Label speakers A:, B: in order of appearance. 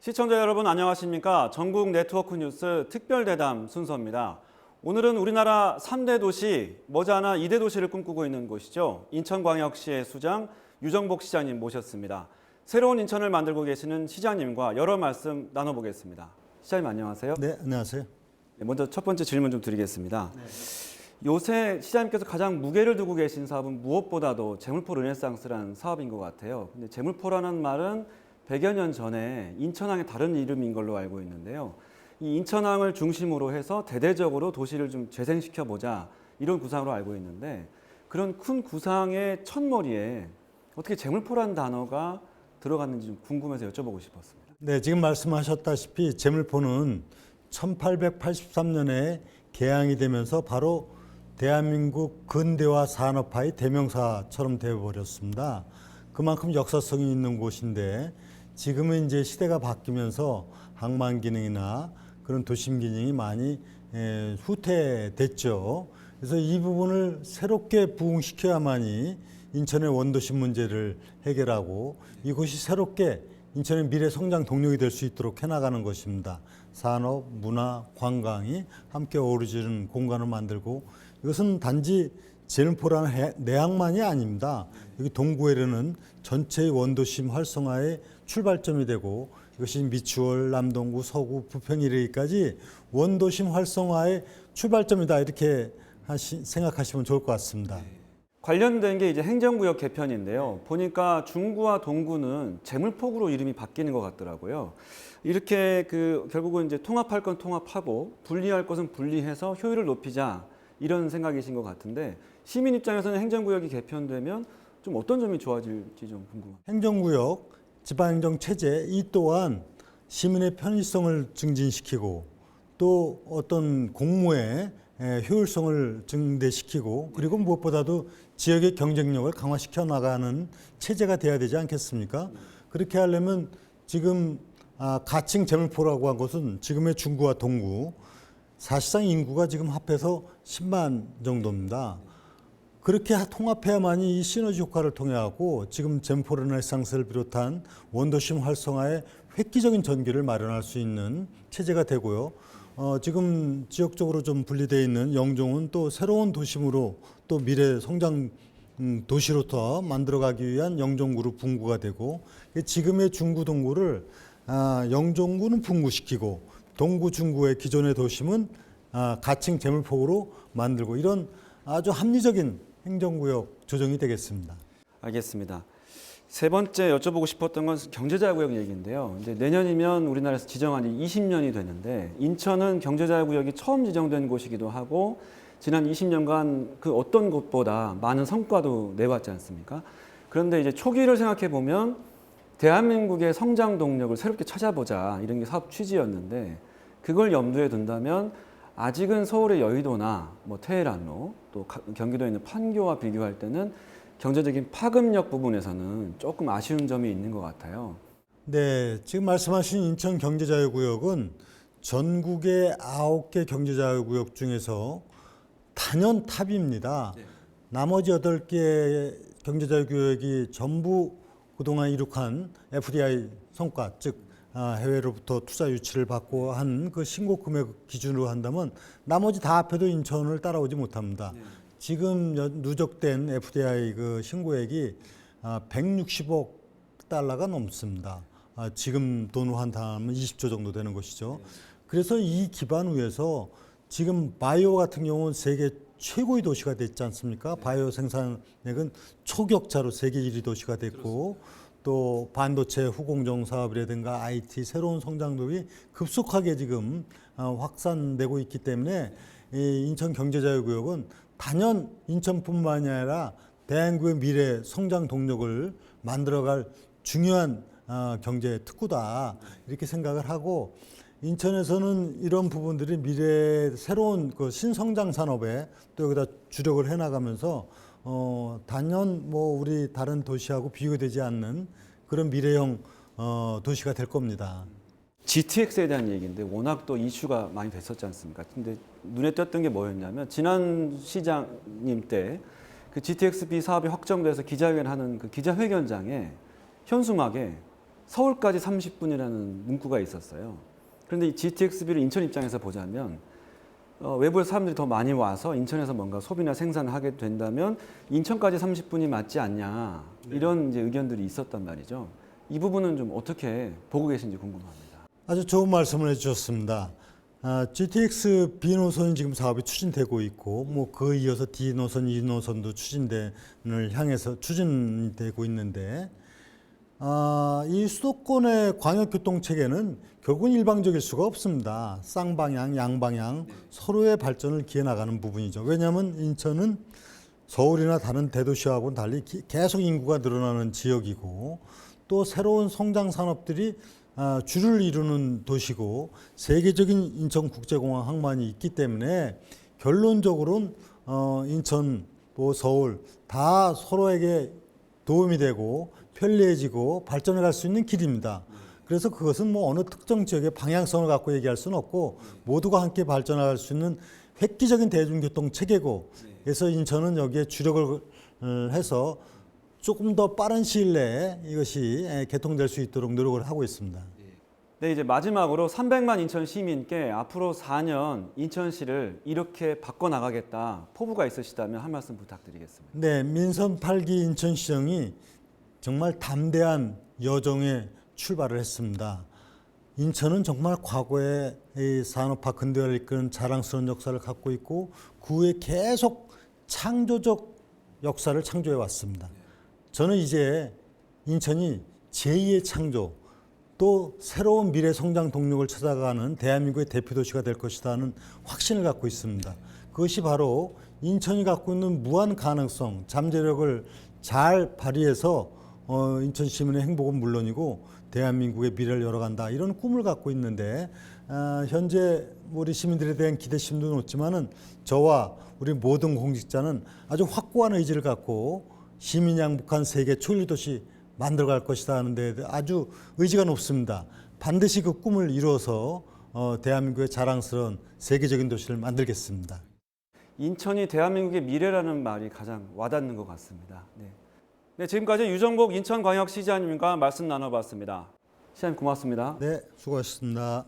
A: 시청자 여러분 안녕하십니까? 전국 네트워크 뉴스 특별대담 순서입니다. 오늘은 우리나라 3대 도시, 머지않아 2대 도시를 꿈꾸고 있는 곳이죠. 인천광역시의 수장 유정복 시장님 모셨습니다. 새로운 인천을 만들고 계시는 시장님과 여러 말씀 나눠보겠습니다. 시장님 안녕하세요.
B: 네, 안녕하세요.
A: 먼저 첫 번째 질문 좀 드리겠습니다. 요새 시장님께서 가장 무게를 두고 계신 사업은 무엇보다도 재물포 르네상스라는 사업인 것 같아요. 근데 재물포라는 말은 100여 년 전에 인천항의 다른 이름인 걸로 알고 있는데요. 이 인천항을 중심으로 해서 대대적으로 도시를 좀 재생시켜보자 이런 구상으로 알고 있는데 그런 큰 구상의 첫머리에 어떻게 재물포라는 단어가 들어갔는지 좀 궁금해서 여쭤보고 싶었습니다.
B: 네, 지금 말씀하셨다시피 재물포는 1883년에 개항이 되면서 바로 대한민국 근대화 산업화의 대명사처럼 되어버렸습니다. 그만큼 역사성이 있는 곳인데 지금은 이제 시대가 바뀌면서 항만 기능이나 그런 도심 기능이 많이 후퇴됐죠. 그래서 이 부분을 새롭게 부흥시켜야만이 인천의 원도심 문제를 해결하고 이곳이 새롭게 인천의 미래 성장 동력이 될 수 있도록 해나가는 것입니다. 산업, 문화, 관광이 함께 어우러지는 공간을 만들고 이것은 단지 재물포라는 내항만이 아닙니다. 여기 동구에는 전체의 원도심 활성화의 출발점이 되고 이것이 미추홀, 남동구, 서구, 부평 이르기까지 원도심 활성화의 출발점이다 이렇게 생각하시면 좋을 것 같습니다.
A: 관련된 게 이제 행정구역 개편인데요. 보니까 중구와 동구는 재물포구로 이름이 바뀌는 것 같더라고요. 이렇게 결국은 이제 통합할 건 통합하고 분리할 것은 분리해서 효율을 높이자 이런 생각이신 것 같은데 시민 입장에서는 행정구역이 개편되면 좀 어떤 점이 좋아질지 좀 궁금합니다.
B: 행정구역, 지방행정 체제 이 또한 시민의 편의성을 증진시키고 또 어떤 공무의 효율성을 증대시키고 그리고 무엇보다도 지역의 경쟁력을 강화시켜 나가는 체제가 돼야 되지 않겠습니까? 그렇게 하려면 지금 가칭 재물포라고 한 것은 지금의 중구와 동구 사실상 인구가 지금 합해서 10만 정도입니다. 그렇게 통합해야만이 이 시너지 효과를 통해 갖고 지금 재물포 르네상스를 비롯한 원도심 활성화의 획기적인 전기를 마련할 수 있는 체제가 되고요. 지금 지역적으로 좀 분리되어 있는 영종은 또 새로운 도심으로 또 미래 성장 도시로 더 만들어가기 위한 영종구로 분구가 되고 지금의 중구 동구를 영종구는 분구시키고 동구 중구의 기존의 도심은 가칭 재물포구로 만들고 이런 아주 합리적인 행정구역 조정이 되겠습니다.
A: 알겠습니다. 세 번째 여쭤보고 싶었던 건 경제자유구역 얘기인데요. 이제 내년이면 우리나라에서 지정한 지 20년이 되는데 인천은 경제자유구역이 처음 지정된 곳이기도 하고 지난 20년간 그 어떤 곳보다 많은 성과도 내왔지 않습니까? 그런데 이제 초기를 생각해 보면 대한민국의 성장 동력을 새롭게 찾아보자 이런 게 사업 취지였는데 그걸 염두에 둔다면 아직은 서울의 여의도나 테헤란로 또 경기도에 있는 판교와 비교할 때는 경제적인 파급력 부분에서는 조금 아쉬운 점이 있는 것 같아요.
B: 네, 지금 말씀하신 인천 경제자유구역은 전국의 9개 경제자유구역 중에서 단연 탑입니다. 네. 나머지 8개 경제자유구역이 전부 그동안 이룩한 FDI 성과, 즉 해외로부터 투자 유치를 받고 한 그 신고 금액 기준으로 한다면 나머지 다 합해도 인천을 따라오지 못합니다. 네. 지금 누적된 FDI 그 신고액이 160억 달러가 넘습니다. 지금 돈으로 한다면 20조 정도 되는 것이죠. 그래서 이 기반 위에서 지금 바이오 같은 경우는 세계 최고의 도시가 됐지 않습니까? 바이오 생산액은 초격차로 세계 1위 도시가 됐고 또 반도체 후공정 사업이라든가 IT 새로운 성장도이 급속하게 지금 확산되고 있기 때문에 이 인천 경제자유구역은 단연 인천뿐만이 아니라 대한민국의 미래 성장 동력을 만들어갈 중요한 경제 특구다 이렇게 생각을 하고 인천에서는 이런 부분들이 미래 새로운 그 신성장 산업에 또 여기다 주력을 해나가면서 단연 우리 다른 도시하고 비교되지 않는 그런 미래형 도시가 될 겁니다.
A: GTX에 대한 얘기인데 워낙 또 이슈가 많이 됐었지 않습니까? 근데 눈에 띄었던 게 뭐였냐면 지난 시장님 때 그 GTX-B 사업이 확정돼서 기자회견하는 그 기자회견장에 현수막에 서울까지 30분이라는 문구가 있었어요. 그런데 이 GTX-B를 인천 입장에서 보자면 외부에서 사람들이 더 많이 와서 인천에서 뭔가 소비나 생산을 하게 된다면 인천까지 30분이 맞지 않냐 이런 이제 의견들이 있었단 말이죠. 이 부분은 좀 어떻게 보고 계신지 궁금합니다.
B: 아주 좋은 말씀을 해주셨습니다. GTX B 노선이 지금 사업이 추진되고 있고, 뭐 그 이어서 D 노선, E 노선도 추진을 향해서 추진되고 있는데, 이 수도권의 광역교통 체계는 결국은 일방적일 수가 없습니다. 쌍방향, 양방향 서로의 발전을 기해 나가는 부분이죠. 왜냐하면 인천은 서울이나 다른 대도시하고는 달리 계속 인구가 늘어나는 지역이고, 또 새로운 성장 산업들이 주를 이루는 도시고, 세계적인 인천국제공항 항만이 있기 때문에 결론적으로는 인천, 또 서울 다 서로에게 도움이 되고 편리해지고 발전해 갈 수 있는 길입니다. 그래서 그것은 뭐 어느 특정 지역의 방향성을 갖고 얘기할 수는 없고, 모두가 함께 발전할 수 있는 획기적인 대중교통 체계고, 그래서 인천은 여기에 주력을 해서 조금 더 빠른 시일 내에 이것이 개통될 수 있도록 노력을 하고 있습니다.
A: 네, 이제 마지막으로 300만 인천 시민께 앞으로 4년 인천시를 이렇게 바꿔나가겠다 포부가 있으시다면 한 말씀 부탁드리겠습니다.
B: 네, 민선 8기 인천시정이 정말 담대한 여정에 출발을 했습니다. 인천은 정말 과거에 이 산업화 근대화를 이끄는 자랑스러운 역사를 갖고 있고, 그 후에 계속 창조적 역사를 창조해 왔습니다. 저는 이제 인천이 제2의 창조, 또 새로운 미래 성장 동력을 찾아가는 대한민국의 대표도시가 될 것이다 하는 확신을 갖고 있습니다. 그것이 바로 인천이 갖고 있는 무한 가능성, 잠재력을 잘 발휘해서 인천 시민의 행복은 물론이고 대한민국의 미래를 열어간다, 이런 꿈을 갖고 있는데, 현재 우리 시민들에 대한 기대심도 높지만은 저와 우리 모든 공직자는 아주 확고한 의지를 갖고 시민 양복한 세계 초일 도시 만들어갈 것이다 하는데 아주 의지가 높습니다. 반드시 그 꿈을 이루어서 대한민국의 자랑스러운 세계적인 도시를 만들겠습니다.
A: 인천이 대한민국의 미래라는 말이 가장 와닿는 것 같습니다. 네, 지금까지 유정복 인천광역시장님과 말씀 나눠봤습니다. 시장님 고맙습니다.
B: 네, 수고하셨습니다.